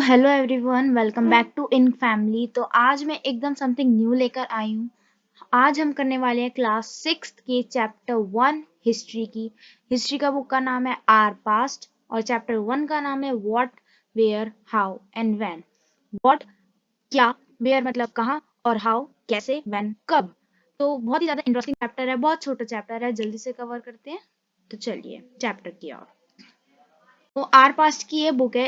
तो hello everyone, welcome back to in family. तो आज मैं एकदम समथिंग न्यू लेकर आई हूँ। आज हम करने वाले हैं क्लास 6 के चैप्टर 1 हिस्ट्री की। हिस्ट्री का बुक का नाम है आर पास्ट और चैप्टर 1 का नाम है what, where, how and when. What क्या, वेयर मतलब कहाँ, और हाउ कैसे, व्हेन कब। तो बहुत ही ज्यादा इंटरेस्टिंग चैप्टर है, बहुत छोटा चैप्टर है, जल्दी से कवर करते हैं। तो चलिए चैप्टर की ओर। तो आर पास्ट की ये बुक है।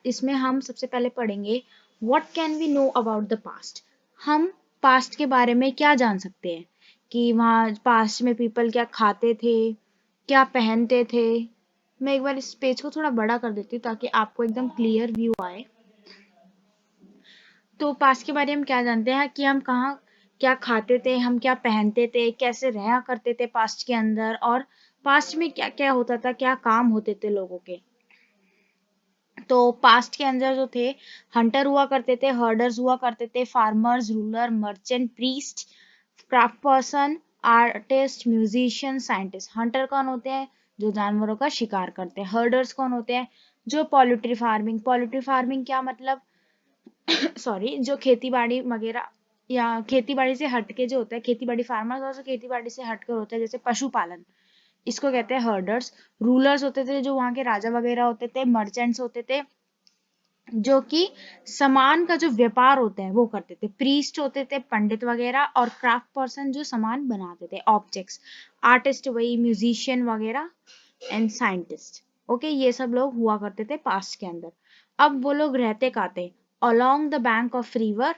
इसमें हम सबसे पहले पढ़ेंगे what can we know about the past. हम पास्ट के बारे में क्या जान सकते हैं कि वहाँ पास्ट में पीपल क्या खाते थे, क्या पहनते थे। मैं एक बार इस पेज को थोड़ा बड़ा कर देती हूँ ताकि आपको एकदम क्लियर व्यू आए। तो पास्ट के बारे में क्या जानते हैं कि हम कहाँ क्या खाते थे, हम क्या पहनते थे, कैसे रहा करते थे पास्ट के अंदर, और पास्ट में क्या क्या होता था, क्या काम होते थे लोगों के। तो पास्ट के अंदर जो थे, हंटर हुआ करते थे, हर्डर्स हुआ करते थे, farmers, ruler, merchant, priest, craft person, artist, musician, scientist. Hunter कौन होते हैं? जो जानवरों का शिकार करते हैं। हर्डर्स कौन होते हैं? जो पोल्ट्री फार्मिंग क्या मतलब सॉरी, जो खेती बाड़ी वगैरह या खेती बाड़ी से हटके जो होता है, खेती बाड़ी फार्मर्स और जो खेती बाड़ी से हटकर होता है, जैसे पशुपालन, इसको कहते हैं हर्डर्स। रूलर्स होते थे जो वहां के राजा वगैरह होते थे। मर्चेंट्स होते थे जो कि सामान का जो व्यापार होता है वो करते थे। प्रीस्ट होते थे, पंडित वगैरह। और क्राफ्ट पर्सन जो सामान बनाते थे, ऑब्जेक्ट्स। आर्टिस्ट वही म्यूजिशियन वगैरह। And scientist. ओके, ये सब लोग हुआ करते थे पास्ट के अंदर। अब वो लोग रहते कहाँ थे? Along the bank of river.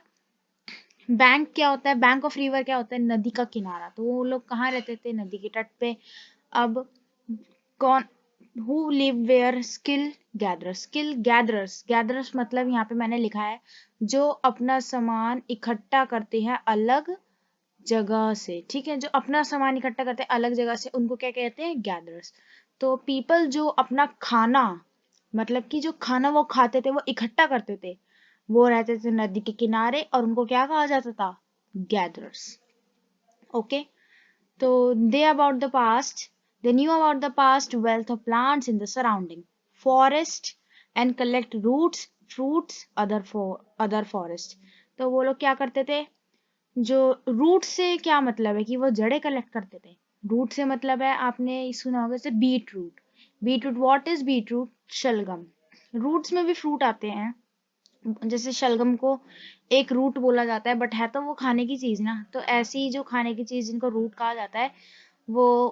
Bank क्या होता है? बैंक ऑफ रिवर क्या होता है? नदी का किनारा। तो वो लोग कहाँ रहते थे? नदी के तट पे। अब कौन, who live where? Skill gatherers मतलब यहाँ पे मैंने लिखा है जो अपना सामान इकट्ठा करते हैं अलग जगह से। ठीक है, जो अपना सामान इकट्ठा करते हैं अलग जगह से, उनको क्या कहते हैं? गैदरर्स। तो पीपल जो अपना खाना, मतलब कि जो खाना वो खाते थे वो इकट्ठा करते थे, वो रहते थे नदी के किनारे, और उनको क्या कहा जाता था? Gatherers. Okay. So they about the past, they knew about the past wealth of plants in the surrounding forest and collect roots, fruits, other forest. तो वो लोग क्या करते थे? जो रूट से क्या मतलब है कि वो जड़ें कलेक्ट करते थे। रूट से मतलब है, आपने सुना होगा जैसे beetroot. Beetroot, what is beetroot? शलगम। रूट्स में भी फ्रूट आते हैं, जैसे शलगम को एक रूट बोला जाता है, बट है तो वो खाने की चीज ना। तो ऐसी जो खाने की चीज जिनको रूट कहा जाता है, वो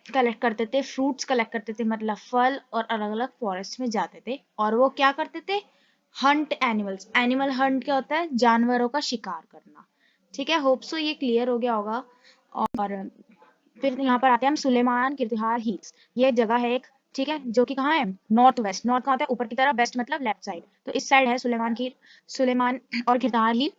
कलेक्ट करते थे, फ्रूट्स कलेक्ट करते थे, मतलब फल, और अलग अलग फॉरेस्ट में जाते थे। और वो क्या करते थे? Hunt animals. एनिमल हंट क्या होता है? जानवरों का शिकार करना। ठीक है, होप सो ये क्लियर हो गया होगा। और फिर यहाँ पर आते हैं हम सुलेमान किरतिहार हिल्स। ये जगह है एक, ठीक है, जो कि कहाँ है? North west. नॉर्थ कहाँ होता है? ऊपर की तरफ, वेस्ट मतलब लेफ्ट साइड। तो इस साइड है सुलेमान और Kirthar hill,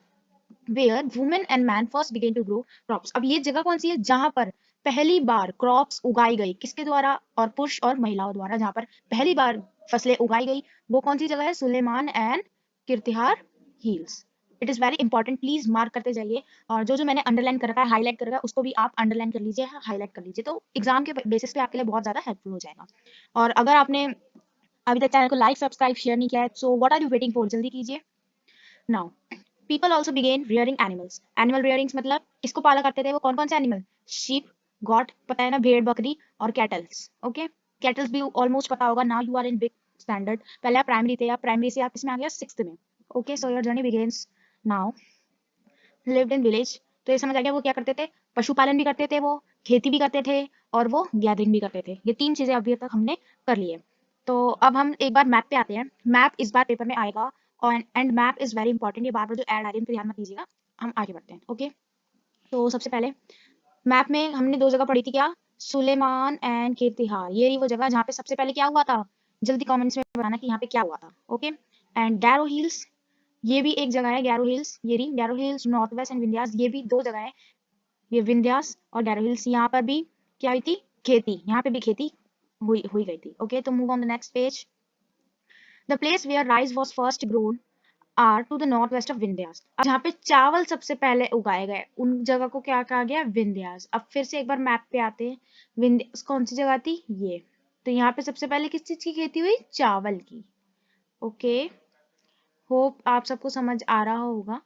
where women and man first began to grow crops. अब ये जगह कौन सी है? जहां पर पहली बार क्रॉप्स उगाई गई। किसके द्वारा? और पुरुष और महिलाओं द्वारा। जहां पर पहली बार फसलें उगाई गई, वो कौन सी जगह है? Sulaiman and Kirthar hills. It is very important, please mark करते जाइए। और जो जो मैंने अंडरलाइन कर रखा है, हाईलाइट कर रखा है, उसको भी आप अंडरलाइन कर लीजिए, हाईलाइट कर लीजिए। तो एग्जाम के बेसिस पे आपके लिए बहुत ज्यादा हेल्पफुल हो जाएगा। और अगर आपने अभी तक चैनल को लाइक, सब्सक्राइब, शेयर नहीं किया है, so what are you waiting for? जल्दी कीजिए। Now people also began rearing animals. Animal rearings मतलब किसको पाला करते थे? वो कौन कौन से एनिमल? शीप, गॉट, पता है ना, भेड़ बकरी, और कैटल्स। ओके, कैटल्स भी ऑलमोस्ट पता होगा। Now you are in big standard. पहले आप प्राइमरी थे, आप प्राइमरी से आप इसमें आ गया 6th में। Okay, so your journey begins now. Lived in village. तो ये समझ आ गया वो क्या करते थे? पशुपालन भी करते थे, वो खेती भी करते थे, और वो गैदरिंग भी करते थे। ये 3 चीजें अभी तक हमने कर ली है। तो अब हम एक बार मैप पे आते हैं। मैप इस बार पेपर में आएगा, और and map is very important. ये बार बार जो ऐड आ रही है तो ध्यान मत दीजिएगा। हम आगे बढ़ते हैं। ओके, तो सबसे पहले मैप में हमने 2 जगह पढ़ी थी, क्या? सुलेमान एंड कीर्तिहार। ये रही वो जगह जहाँ पे सबसे पहले क्या हुआ था। जल्दी कमेंट्स में बताना कि यहाँ पे क्या हुआ था। ओके, एंड गैरो हिल्स, ये भी एक जगह है। गैरो हिल्स, ये रही Garo hills. North west and Vindhyas, ये भी 2 जगह है। ये विंध्यास और गैरो हिल्स। यहाँ पर भी क्या हुई थी? खेती। यहाँ पे भी खेती हुई गई थी। ओके, तो move on the next page. The place where rice was first grown are to the north west of Vindhyas. अब जहाँ पे चावल सबसे पहले उगाए गए, उन जगह को क्या कहा गया? विंध्यास। अब फिर से एक बार मैप पे आते हैं। विंध्यास कौन सी जगह थी? ये। तो यहाँ पे सबसे पहले किस चीज की खेती हुई? चावल की। ओके, होप आप सबको समझ आ रहा होगा।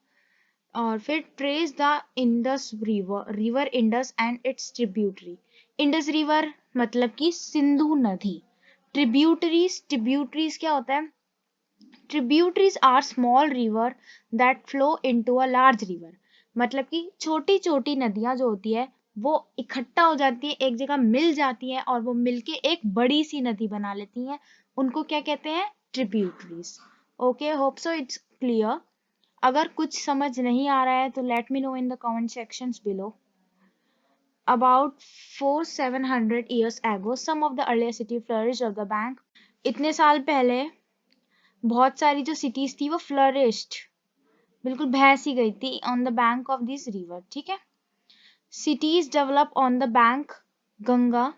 और फिर trace the Indus river Indus and its tributary. Indus river मतलब कि सिंधु नदी। ट्रिब्यूटरीज क्या होता है? Tributaries are small river that flow into a large river. मतलब कि छोटी छोटी नदियां जो होती है वो इकट्ठा हो जाती है, एक जगह मिल जाती है और वो मिलके एक बड़ी सी नदी बना लेती हैं। उनको क्या कहते हैं? Tributaries. Okay, hope so it's clear. अगर कुछ समझ नहीं आ रहा है तो let me know in the comment sections below. About 400-700 years ago, some of the earliest city flourished of the bank. इतने साल पहले बहुत सारी जो सिटीज थी वो फ्लरिश्ड, बिल्कुल बह सी गई थी on the bank of this river. ठीक है, cities develop on the bank Ganga.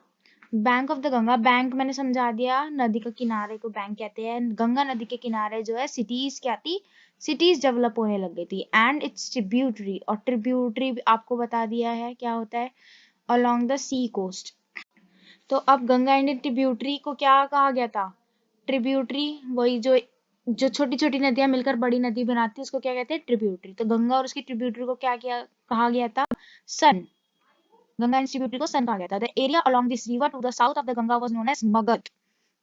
Bank of the Ganga, bank मैंने समझा दिया, नदी का किनारे को बैंक कहते हैं। गंगा नदी के किनारे जो है सिटीज क्या थी? सिटीज डेवलप होने लग गई थी। एंड इट्स ट्रिब्यूटरी, और ट्रिब्यूटरी आपको बता दिया है क्या होता है, अलोंग द सी कोस्ट। तो अब गंगा एंड ट्रिब्यूटरी को क्या कहा गया था? ट्रिब्यूटरी, वही जो जो छोटी छोटी नदियां मिलकर बड़ी नदी बनाती है उसको क्या कहते हैं? ट्रिब्यूटरी। तो गंगा और उसकी ट्रिब्यूटरी को क्या किया कहा गया था? सन। गंगा एंड ट्रिब्यूटरी को सन कहा गया था। The area along this river to the south of the Ganga was known as Magadh.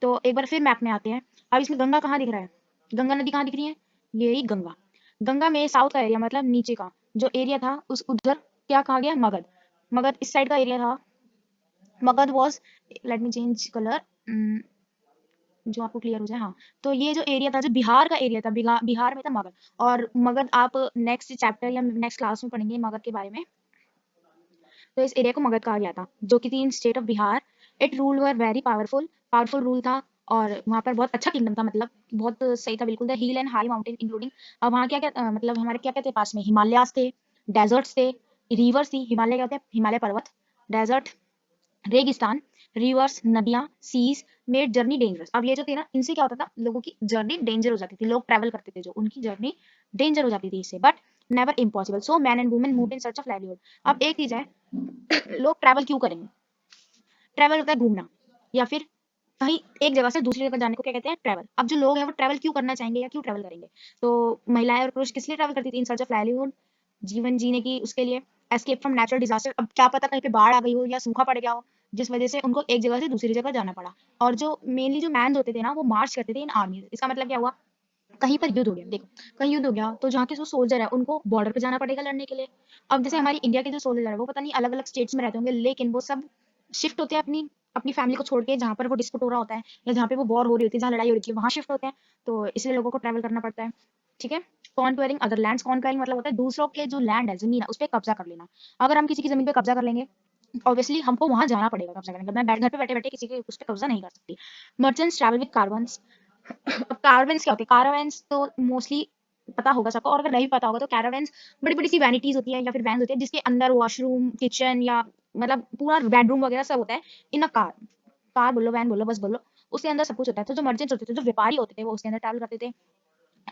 तो एक बार फिर मैप में आते हैं। अब इसमें गंगा कहाँ दिख रहा है? गंगा नदी कहाँ दिख रही है? यही गंगा। गंगा में साउथ का एरिया मतलब नीचे का जो एरिया था उस उधर क्या कहा गया? मगध। मगध इस साइड का एरिया था। Magadh was, let me change colour जो आपको क्लियर हो जाए। हाँ, तो ये जो एरिया था जो बिहार का एरिया था, बिहार में था मगध। और मगध आप नेक्स्ट चैप्टर या नेक्स्ट क्लास में पढ़ेंगे मगध के बारे में। तो इस एरिया को मगध कहा गया था जो कि थी इन state of Bihar. It rule were very powerful, powerful rule था। और वहाँ पर बहुत अच्छा किंगडम था, मतलब बहुत सही था बिल्कुल। The hill and high mountain including, अब वहाँ क्या क्या मतलब हमारे क्या क्या थे पास में? हिमालयास थे, डेजर्ट्स थे, रिवर्स थी। हिमालय क्या होते हैं? हिमालय पर्वत। डेजर्ट, रेगिस्तान, रिवर्स, नदियां, सीज मेड जर्नी डेंजरस। अब ये जो थे ना, इनसे क्या होता था? लोगों की जर्नी डेंजर हो जाती थी। लोग ट्रैवल करते थे जो, उनकी जर्नी डेंजर हो जाती थी इससे, but never impossible. So man and women move in search of livelihood. अब एक चीज है, लोग ट्रैवल क्यों करेंगे? ट्रैवल होता है घूमना, या फिर कहीं एक जगह से दूसरी जगह जाने को क्या कहते हैं? ट्रैवल। अब जो लोग हैं वो ट्रैवल क्यों करना चाहेंगे या क्यों ट्रैवल करेंगे? तो महिलाएं और पुरुष किस लिए ट्रैवल करती थी? इन सर्च ऑफ लाइवलीहुड, जीवन जीने की उसके लिए। एस्केप फ्रॉम नेचुरल डिजास्टर, अब क्या पता कहीं पे बाढ़ आ गई हो या सूखा पड़ गया हो जिस वजह से उनको एक जगह से दूसरी जगह जाना पड़ा। और जो मेनली जो मैन होते थे ना वो मार्च करते थे इन आर्मी। इसका मतलब क्या हुआ? कहीं पर युद्ध हो गया, देखो कहीं युद्ध हो गया तो जहाँ के जो सोल्जर है उनको बॉर्डर पे जाना पड़ेगा लड़ने के लिए। अब जैसे हमारी इंडिया के जो सोल्जर है वो पता नहीं अलग अलग स्टेट्स में रहते होंगे, लेकिन वो सब शिफ्ट होते हैं अपनी अपनी फैमिली को छोड़ के, जहाँ पर वो डिस्प्यूट हो रहा होता है या जहाँ पे वो वॉर हो रही होती है, जहाँ लड़ाई हो रही है वहां शिफ्ट होते हैं। तो इसलिए लोगों को ट्रैवल करना पड़ता है। ठीक है। कॉन्क्वेरिंग अदर लैंड्स, कॉन्क्वेरिंग मतलब होता है दूसरों के जो लैंड है, जमीन है, उस पर कब्जा कर लेना। अगर हम किसी की जमीन पे कब्जा कर लेंगे, ऑब्वियसली हमको वहां जाना पड़ेगा कब्जा करने के लिए। मैं घर पे बैठे बैठे किसी के उस पर कब्जा नहीं कर सकती। Merchants travel with caravans. अब कैरावेंस क्या होती है? कैरावेंस तो मोस्टली पता होगा सबको, और अगर नहीं पता होगा तो कैरावेंस बड़ी बड़ी सी वैनिटीज होती है या फिर वैन्स होती है जिसके अंदर वॉशरूम, किचन या मतलब पूरा बेडरूम वगैरह सब होता है इन अ कार। कार बोलो, वैन बोलो, बस बोलो, उसके अंदर सब कुछ होता है। तो जो मर्चेंट्स होते थे, जो व्यापारी होते थे, वो उसके अंदर ट्रैवल करते थे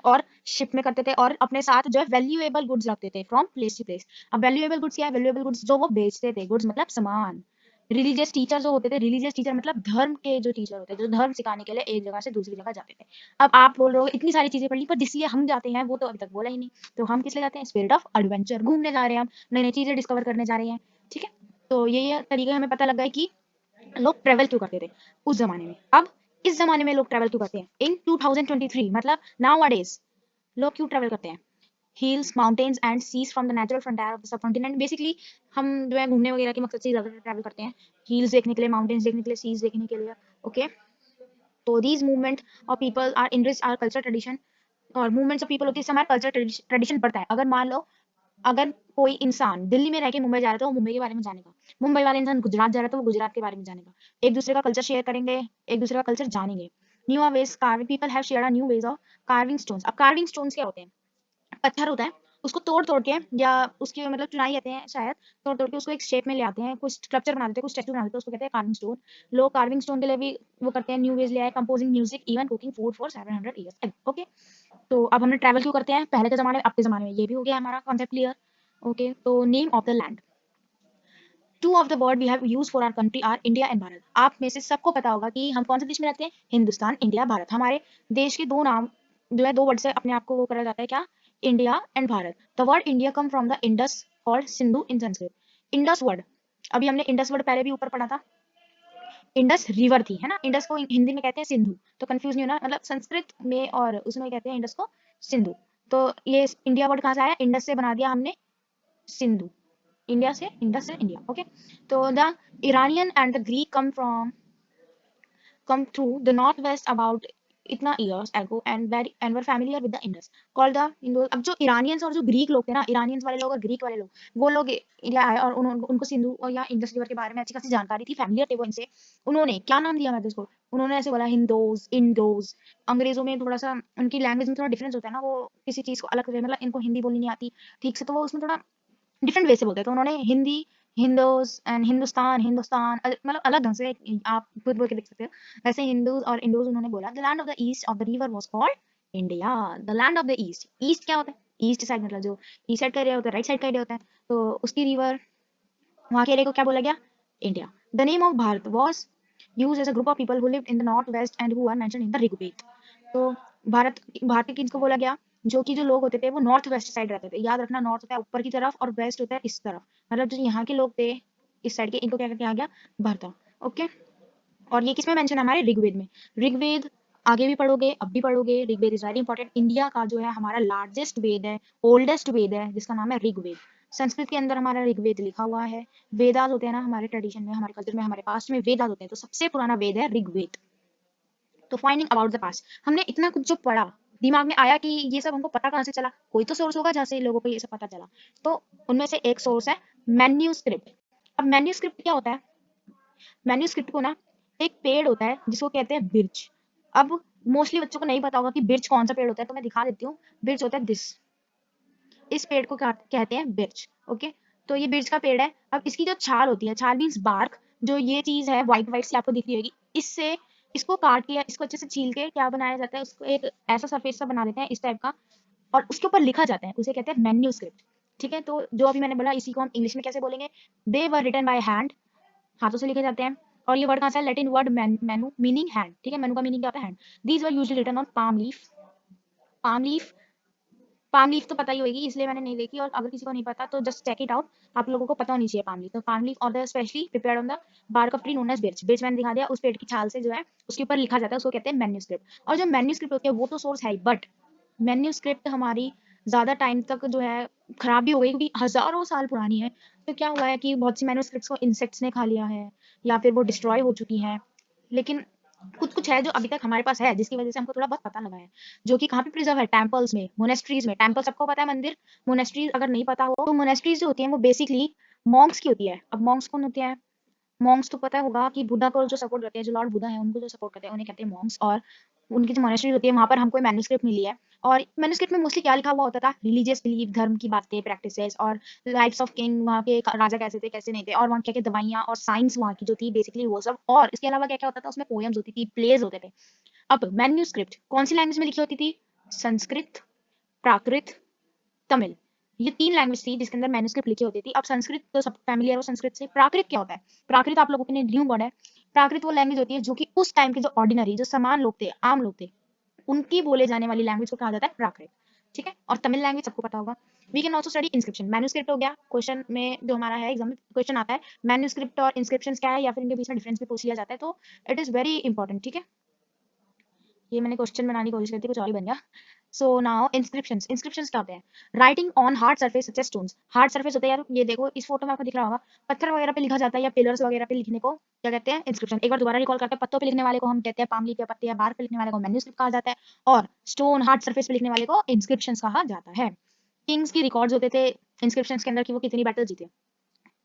और शिप में करते थे और अपने साथ जो है वैल्यूएबल गुड्स रखते थे फ्रॉम प्लेस टू प्लेस। अब वैल्यूएबल गुड्स क्या है? वैल्यूएबल गुड्स जो वो बेचते थे, गुड्स मतलब सामान। रिलीजियस टीचर जो होते थे, रिलीजियस टीचर मतलब धर्म के जो टीचर होते थे, जो धर्म सिखाने के लिए एक जगह से दूसरी जगह जाते थे। अब आप बोल रहे हो इतनी सारी चीजें पढ़ ली, पर जिसलिए हम जाते हैं वो तो अभी तक बोला ही नहीं। तो हम किस लिए जाते हैं? स्पिरिट ऑफ एडवेंचर, घूमने जा रहे हैं हम, नई नई चीजें डिस्कवर करने जा रहे हैं। ठीक है। तो ये तरीके हमें पता लग गया कि लोग ट्रेवल क्यों करते थे उस जमाने में। अब इस जमाने में लोग ट्रेवल क्यों करते हैं? इन 2023 मतलब नाउ अडेज लोग क्यों ट्रेवल करते हैं? Hills, mountains and seas from the natural frontier of the subcontinent. Basically हम जो है घूमने वगैरह के मकसद से ज्यादा ट्रैवल करते हैं, हिल्स देखने के लिए, माउंटेन्स देखने के लिए, सीज देखने के लिए। ओके। तो these movement of people are enrich our culture tradition. और मूवमेंट्स ऑफ पीपल होती है इससे हमारा कल्चर ट्रेडिशन बढ़ता है। अगर मान लो अगर कोई इंसान दिल्ली में रह के मुंबई जा रहा है तो वो मुंबई के बारे में जानेगा, मुंबई वाला इंसान गुजरात जा रहा है तो वो गुजरात के बारे में जानेगा। एक दूसरे का कल्चर शेयर करेंगे, एक दूसरे का कल्चर जानेंगे। New ways carving, people have shared a new ways of carving stones. अब कार्विंग स्टोन्स क्या होते हैं? पत्थर होता है, उसको तोड़ तोड़ के या उसकी मतलब चुनाई कहते हैं शायद, तोड़ तोड़ के उसको एक शेप में ले आते हैं, कुछ स्ट्रक्चर बना देते हैं, कुछ स्टैचू बना देते हैं, उसको कहते हैं कार्विंग स्टोन। लोग कार्विंग स्टोन के लिए भी वो करते हैं, न्यू वेज ले आए, composing music, even cooking food for 700 years. Okay. तो अब हमने ट्रैवल क्यों करते हैं? पहले के जमाने में, अब के जमाने में, ये भी हो गया हमारा कॉन्सेप्ट क्लियर। ओके। तो name of the land, two of the word we have use for our country are India and Bharat. आप में से सबको पता होगा कि हम कौन से देश में रहते हैं? हिंदुस्तान, इंडिया, भारत। हमारे देश के दो नाम जो है 2 वर्ड से अपने आप को वो करा जाता है क्या, India and Bharat. The word India come from the Indus called Sindhu in Sanskrit. Indus word, अभी हमने इंडस वर्ड पहले भी ऊपर पढ़ा था, इंडस रिवर थी, है ना, इंडस को हिंदी में कहते हैं सिंधु, तो कंफ्यूज नहीं होना, मतलब संस्कृत में और उसमें कहते हैं इंडस को सिंधु। तो ये इंडिया वर्ड कहाँ से आया, इंडस से बना दिया हमने सिंधु, इंडिया से, इंडस से इंडिया, ओके। तो the Iranian and the Greek come through the northwest about इतना years ago and were familiar with the Indus called the Indus। अब जो इरानियंस और जो ग्रीक लोग थे ना, इरानियंस वाले लोग और ग्रीक वाले लोग, वो लोग इंडिया आए और उनको सिंधु और या इंडस रिवर के बारे में अच्छी खासी जानकारी थी, फैमिलियर थे वो इनसे। उन्होंने क्या नाम दिया मैंने इसको, उन्होंने ऐसे बोला हिंदोज, इंडोज। अंग्रेजों में थोड़ा सा उनकी लैंग्वेज में थोड़ा डिफरेंस होता है ना, वो किसी चीज को अलग, मतलब इनको हिंदी बोलनी नहीं आती ठीक से, तो वो उसमें थोड़ा डिफरेंट वे से बोलते हैं, तो उन्होंने हिंदी, हिंदोज एंड हिंदुस्तान, हिंदुस्तान मतलब अलग ढंग से आप खुद बोल के देख सकते हो, वैसे हिंदूज और इंडोज उन्होंने बोला। The land of the east of the river was called India. The land of the east, east क्या होता है, ईस्ट साइड मतलब जो ईस्ट साइड का एरिया होता है, राइट साइड का एरिया होता है, तो उसकी रिवर, वहां के एरिया को क्या बोला गया, India. The name of Bharat was used as a group of people who lived in the north west and who are mentioned in the Rigveda. तो भारत, भारत के किसको बोला गया, जो कि जो लोग होते थे वो नॉर्थ वेस्ट साइड रहते थे, याद रखना, नॉर्थ होता है ऊपर की तरफ और वेस्ट होता है इस तरफ, मतलब जो यहाँ के लोग थे इस साइड के, इनको क्या करके आ गया, भारत, ओके। और ये किसमें मेंशन है, हमारे ऋग्वेद में। ऋग्वेद आगे भी पढ़ोगे, अब भी पढ़ोगे, Rigveda is very important. India का जो है हमारा लार्जेस्ट वेद है, ओल्डेस्ट वेद है, जिसका नाम है ऋग्वेद। संस्कृत के अंदर हमारा ऋग्वेद लिखा हुआ है। वेदास होते हैं ना हमारे ट्रेडिशन में, हमारे कल्चर में, हमारे पास्ट में वेदास होते हैं, तो सबसे पुराना वेद है ऋग्वेद। तो फाइंडिंग अबाउट द पास्ट, हमने इतना कुछ जो पढ़ा, दिमाग में आया कि ये सब हमको पता कहाँ से चला, कोई तो सोर्स होगा जहाँ से लोगों को ये सब पता चला। तो उनमें से एक सोर्स है मैन्यूस्क्रिप्ट। अब मैन्यूस्क्रिप्ट क्या होता है, मैन्यूस्क्रिप्ट को ना, एक पेड़ होता है जिसको कहते हैं बिर्च। अब मोस्टली बच्चों को नहीं पता होगा कि बिर्च कौन सा पेड़ होता है, तो मैं दिखा देती हूँ। बिर्च होता है दिस, इस पेड़ को कहते हैं बिर्च, ओके। तो ये बिर्च का पेड़ है। अब इसकी जो छाल होती है, छाल मीन्स बार्क, जो ये चीज है व्हाइट व्हाइट सी आपको दिख रही होगी, इससे इसको काट के या इसको अच्छे से छील के क्या बनाया जाता है, उसको एक ऐसा सरफेस सा बना देते हैं इस टाइप का, और उसके ऊपर लिखा जाता है, उसे कहते हैं मैन्यूस्क्रिप्ट। ठीक है, तो जो अभी मैंने बोला इसी को हम इंग्लिश में कैसे बोलेंगे, दे वर रिटन बाय हैंड, हाथों से लिखे जाते हैं। और ये वर्ड कहाँ से है, Latin word manu meaning hand, ठीक है, मेनू का मीनिंग क्या होता है, hand. These were usually written on palm leaf, palm leaf, palm leaf तो पता ही होगी, इसलिए मैंने नहीं देखी, और अगर किसी को नहीं पता तो जस्ट चेक इट आउट, आप लोगों को पता होनी चाहिए पाम लीफ। तो पाम लीफ और the specially prepared on the bark of tree known as birch, birch मैंने दिखा दिया, उस पेड़ की छाल से जो है उसके ऊपर लिखा जाता है, उसको कहते हैं मैन्यूस्क्रिप्ट। और जो मैन्यूस्क्रिप्ट होती है वो तो सोर्स है ही, बट मैन्यूस्क्रिप्ट हमारी ज्यादा टाइम तक जो है खराब भी हो गई, क्योंकि हजारों साल पुरानी है। तो क्या हुआ है कि बहुत सी मैन्यूस्क्रिप्ट्स को इंसेक्ट्स ने खा लिया है, या फिर वो डिस्ट्रॉय हो चुकी हैं। लेकिन कुछ कुछ है जो अभी तक हमारे पास है, जिसकी वजह से हमको थोड़ा बहुत पता लगा है, जो कि कहाँ पे प्रिजर्व है, टेम्पल्स में, मोनेस्ट्रीज में। टेम्पल सबको पता है, मंदिर। मोनेस्ट्रीज अगर नहीं पता हो तो मोनेस्ट्रीज जो होती है वो बेसिकली मॉन्क्स की होती है। अब मॉन्क्स कौन होते हैं, मॉन्क्स तो पता होगा कि बुद्धा को जो सपोर्ट करते हैं, जो लॉर्ड बुद्धा है उनको जो सपोर्ट करते हैं उन्हें कहते हैं मॉन्क्स। और उनकी जो मोनेस्ट्री होती है वहां पर हमको मैन्यूस्क्रिप्ट मिली है। और मैन्यूस्क्रिप्ट में मोस्टली क्या लिखा हुआ होता था, रिलीजियस बिलीफ, धर्म की बातें, प्रैक्टिसेस, और लाइफ्स ऑफ किंग, वहाँ के राजा कैसे थे कैसे नहीं थे, और वहाँ क्या क्या दवाइयाँ और साइंस वहाँ की जो थी बेसिकली वो सब। और इसके अलावा क्या क्या होता था, उसमें पोएम्स होती थी, प्लेज होते थे। अब मैन्यूस्क्रिप्ट कौन सी लैंग्वेज में लिखी होती थी, संस्कृत, प्राकृत, तमिल, ये 3 लैंग्वेज थी जिसके अंदर मैन्यूस्क्रिप्ट लिखी होती थी। अब संस्कृत तो सब फैमिलियर हो संस्कृत से। प्राकृत क्या होता है, प्राकृत आप लोगों के लिए न्यू वर्ड है। प्राकृत वो लैंग्वेज होती है जो कि उस टाइम के जो ऑर्डिनरी, जो सामान लोग थे, आम लोग थे, उनकी बोले जाने वाली लैंग्वेज को कहा जाता है प्राकृत। ठीक है, और तमिल लैंग्वेज सबको पता होगा। We can also study inscription. Manuscript हो गया, क्वेश्चन में जो हमारा है एग्जाम में क्वेश्चन आता है मैन्यूस्क्रिप्ट और इंस्क्रिप्शन क्या है, या फिर इनके बीच में डिफरेंस भी पूछ लिया जाता है, तो इट इज वेरी इंपॉर्टेंट। ठीक है, ये मैंने क्वेश्चन बनाने की कोशिश करती, कुछ और ही बन गया। सो नाउ इंस्क्रिप्शंस, इंस्क्रिप्शंस क्या होते हैं, writing on hard surface such as stones. Hard surface होता है यार, ये देखो इस फोटो में आपको दिख रहा होगा, पत्थर वगैरह पे लिखा जाता है, या पिलर्स वगैरह पे लिखने को क्या कहते हैं, इंस्क्रिप्शन। एक बार दोबारा रिकॉल करते हैं, पत्तों पे लिखने वाले को हम कहते हैं पाम लीफ के पत्ते, या बार पे लिखने वाले को मैन्यूस्क्रिप्ट कहा जाता है, और स्टोन हार्ड सरफेस पे लिखने वाले को इंस्क्रिप्शंस कहा जाता है। किंग्स की रिकॉर्ड्स होते थे इंस्क्रिप्शंस के अंदर कि वो कितनी बैटल जीते।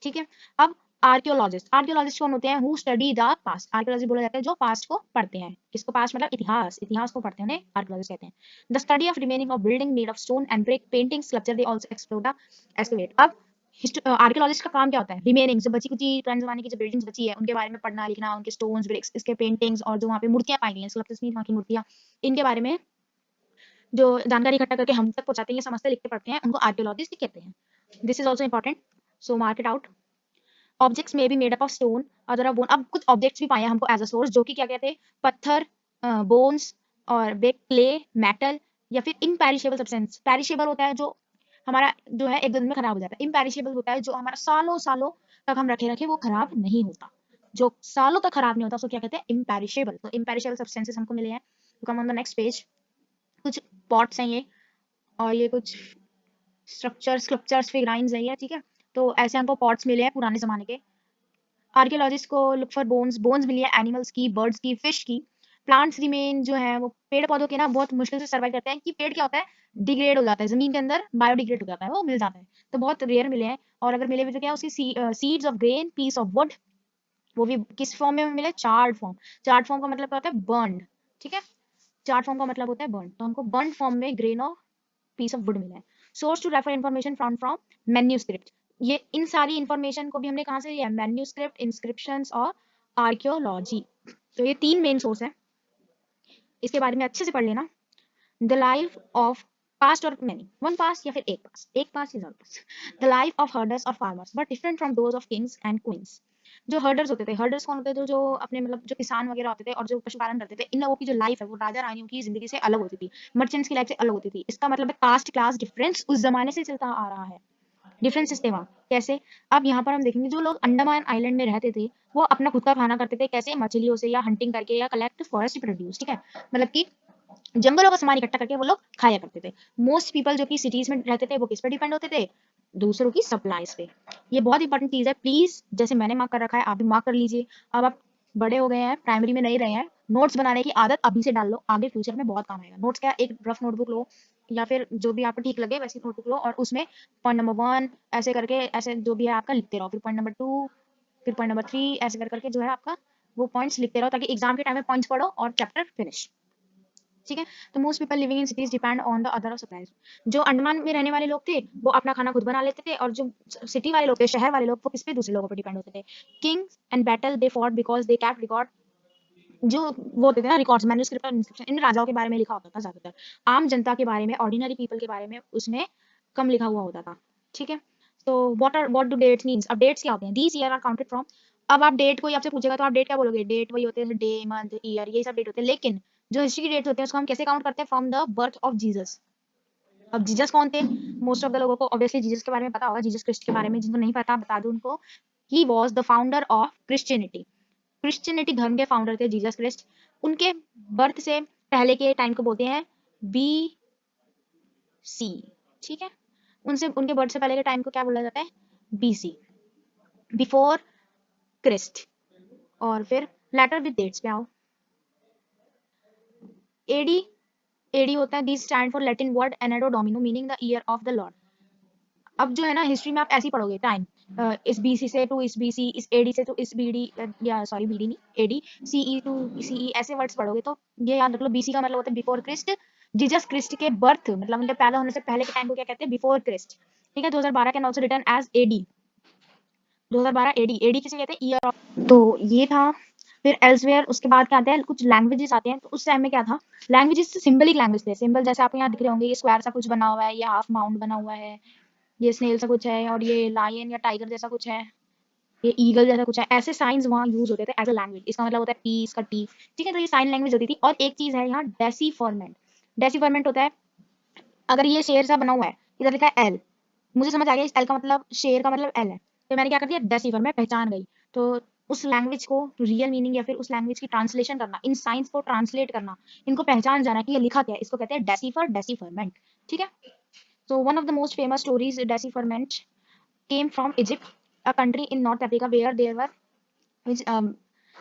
ठीक है, अब आर्कियोलॉजिस्ट, आर्कियोलॉजिस्ट कौन होते हैं, who study the past. Archaeology बोला जाता है जो पास्ट को पढ़ते हैं, इसको पास्ट मतलब इतिहास, इतिहास को पढ़ते हैं उन्हें आर्कियोलॉजिस्ट कहते हैं। The study of remaining of building made of stone and brick, painting, sculpture, they also explore the estimate. अब आर्कियोलॉजिस्ट का काम क्या होता है, रिमेनिंग जो बची कुची पुराने जमाने की जो बिल्डिंग्स बची है उनके बारे में पढ़ना लिखना, उनके स्टोन्स, ब्रिक्स, इसके पेंटिंग्स, और जो वहाँ पे मूर्तियां पाई गई हैं, स्कल्पचर्स नहीं, वहाँ की मूर्तियां, इनके बारे में जो जानकारी इकट्ठा करके हम तक पहुंचाते हैं, ये समझते लिखते पढ़ते हैं, उनको आर्कियोलॉजिस्ट कहते हैं। This is also important, so mark it out. Objects may be made up of stone, other of bone. अब कुछ ऑब्जेक्ट्स भी पाए हैं हमको एज अ सोर्स, जो कि क्या कहते हैं, पत्थर, बोन्स, और बेक क्ले, मेटल, या फिर इम्पेरिशेबल सब्सटेंस। पेरिशेबल होता है जो हमारा जो है एक दिन में खराब हो जाता है। इम्पेरिशेबल होता है जो हमारा सालों सालों तक हम रखे रखे वो खराब नहीं होता। जो सालों तक खराब नहीं होता उसको क्या कहते हैं? इम्पेरिशेबल। तो इम्पेरिशेबल सब्सटेंसेस हमको मिले हैं। तो come on the next page. कुछ पॉट्स हैं ये, और ये कुछ स्कल्पचर्स फिगराइंस है ये, ठीक है। तो ऐसे हमको पॉट्स मिले हैं पुराने जमाने के। आर्कियोलॉजिस्ट को लुक फॉर बोन्स, बोन्स मिली है एनिमल्स की, बर्ड्स की, फिश की। प्लांट्स रिमेन जो है वो पेड़ पौधों के ना बहुत मुश्किल से सर्वाइव करते हैं कि पेड़ क्या होता है, डिग्रेड हो जाता है जमीन के अंदर, बायोडिग्रेड हो जाता है, वो मिल जाता है। तो बहुत रेयर मिले हैं। और अगर मिले भी तो क्या, उसकी seeds of grain, piece of wood, वो भी किस फॉर्म में मिले? Chard form. चार्ड फॉर्म का मतलब क्या होता है? बर्न, ठीक है। चार्ड फॉर्म का मतलब होता है बर्न। तो हमको बर्न फॉर्म में ग्रेन और पीस ऑफ वुड मिला है। Source to refer information from from manuscript. ये इन सारी इंफॉर्मेशन को भी हमने कहाँ से लिया है? मैन्यूस्क्रिप्ट, इंस्क्रिप्शंस और आर्कियोलॉजी। तो ये 3 मेन सोर्स है, इसके बारे में अच्छे से पढ़ लेना। द लाइफ ऑफ पास्ट और मैनी, वन पास्ट या फिर एक past is all past. The life of herders और farmers but different from those of kings and queens. जो हर्डर्स होते थे, हर्डर्स कौन होते थे? जो अपने मतलब जो किसान वगैरह होते थे और जो पशुपालन करते थे, इन लोगों की जो लाइफ है वो राजा रानियों की जिंदगी से अलग होती थी, मर्चेंट्स की लाइफ से अलग होती थी। इसका मतलब है कास्ट क्लास डिफरेंस उस जमाने से चलता आ रहा है। डिफरेंसेस थे वहाँ कैसे? अब यहाँ पर हम देखेंगे जो लोग अंडमान आइलैंड में रहते थे वो अपना खुद का खाना करते थे, कैसे? मछलियों से या हंटिंग करके या कलेक्ट फॉरेस्ट प्रोड्यूस, ठीक है। मतलब कि जंगलों का सामान इकट्ठा करके वो लोग खाया करते थे। मोस्ट पीपल जो कि सिटीज में रहते थे वो किस पे डिपेंड होते थे? दूसरों की सप्लाईज पे। ये बहुत इंपॉर्टेंट चीज है, प्लीज जैसे मैंने मार्क कर रखा है आप भी मार्क कर लीजिए। अब आप बड़े हो गए हैं, प्राइमरी में नहीं रहे हैं, नोट्स बनाने की आदत अभी से डाल लो, आगे फ्यूचर में बहुत काम आएगा। नोट्स क्या, एक रफ नोटबुक लो या फिर जो भी आपको ठीक लगे वैसी नोटबुक लो, और उसमें पॉइंट नंबर 1 ऐसे करके, ऐसे जो भी है आपका लिखते रहो, फिर पॉइंट नंबर 2, फिर पॉइंट नंबर 3, ऐसे कर करके जो है आपका वो पॉइंट्स लिखते रहो, ताकि एग्जाम के टाइम में पॉइंट्स पढ़ो और चैप्टर फिनिश, ठीक है। तो most people living in cities depend on the other of supplies. जो अंडमान में रहने वाले लोग थे वो अपना खाना खुद बना लेते थे, और जो सिटी वाले लोग थे, शहर वाले लोग, वो किस पे? दूसरे लोगों पर डिपेंड होते थे। Kings and battle they fought because they kept record. जो वो होते थे ना रिकॉर्ड्स, मैन्युस्क्रिप्ट और इंस्क्रिप्शन, इन राजाओं के बारे में लिखा होता था ज्यादातर। आम जनता के बारे में, ऑर्डिनरी पीपल के बारे में उसमें कम लिखा हुआ होता था, ठीक है। तो व्हाट डू डेट्स मींस? अब डेट्स क्या होते हैं? दीस ईयर आर काउंटेड फ्रॉम। अब आप डेट कोई आपसे पूछेगा तो आप डेट क्या बोलोगे? डेट वही होते हैं, डे, मंथ, ईयर, ये सब डेट होते हैं। लेकिन जो हिस्ट्री की डेट्स होते हैं उसको हम कैसे काउंट करते हैं? From the birth of Jesus. अब जीसस कौन थे? मोस्ट ऑफ द लोगों को ऑब्वियसली जीसस के बारे में पता होगा। जीसस क्रिस्ट के बारे में जिनको नहीं पता बता दूं उनको, he was the founder of Christianity. Christianity धर्म के फाउंडर थे जीसस क्रिस्ट। उनके बर्थ से पहले के टाइम को बोलते हैं बी सी, ठीक है। उनसे उनके बर्थ से पहले के टाइम को क्या बोला जाता है? BC, before Christ. और फिर लेटर विद डेट्स पे आओ। एडी, एडी होता है, this stand for Latin word anno domini meaning the year of the Lord. अब जो है ना हिस्ट्री में आप ऐसे ही पढ़ोगे टाइम, इस बीसी से टू इस बीसी, इस एडी से टू इस बीडी, या सॉरी बीडी नहीं एडी, सीई टू सीई, ऐसे वर्ड्स पढ़ोगे तो ये याद रख लो। बीसी का मतलब होता है बिफोर क्रिस्ट। जीसस क्रिस्ट के बर्थ मतलब उनके पैदा होने से पहले के टाइम को क्या कहते हैं? बिफोर क्रिस्ट, ठीक है। 2012 can also return as AD. 2012 AD, AD किसे कहते हैं? Year of. तो ये था। फिर एल्सवेयर, उसके बाद क्या आता है? कुछ लैंग्वेजेस आते हैं। तो उस टाइम में क्या था? लैंग्वेजेस सिंबलिक लैंग्वेज थे। सिंबल जैसे आपको यहाँ दिख रहे होंगे, ये स्क्वायर सा कुछ बना हुआ है, ये हाफ माउंट बना हुआ है, ये स्नेल सा कुछ है, और ये लायन या टाइगर जैसा कुछ है, ये ईगल जैसा कुछ है। ऐसे साइंस वहाँ यूज होते थे एज अ लैंग्वेज। इसका मतलब होता है पी, इसका टी, ठीक है। तो ये साइन लैंग्वेज होती थी। और एक चीज है यहाँ, डेसीफरमेंट। डेसीफरमेंट होता है, अगर ये शेर सा बना हुआ है, इधर लिखा है एल, मुझे समझ आ गया इस एल का मतलब, शेर का मतलब एल है, तो मैंने क्या कर दिया? डेसीफर, मैं पहचान गई। तो उस लैंग्वेज को रियल मीनिंग या फिर उस लैंग्वेज की ट्रांसलेशन करना, इन साइंस को ट्रांसलेट करना, इनको पहचान जाना कि ये लिखा क्या है, इसको कहते हैं डेसीफर, डेसीफरमेंट, ठीक है। So one of the most famous stories, decipherment, came from Egypt, a country in North Africa where there were which,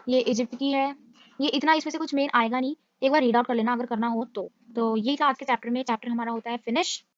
ये इजिप्ट की है। ये इतना इसमें से कुछ मेन आएगा नहीं, एक बार रीड आउट कर लेना अगर करना हो तो। तो ये था आज के चैप्टर में। चैप्टर हमारा होता है फिनिश।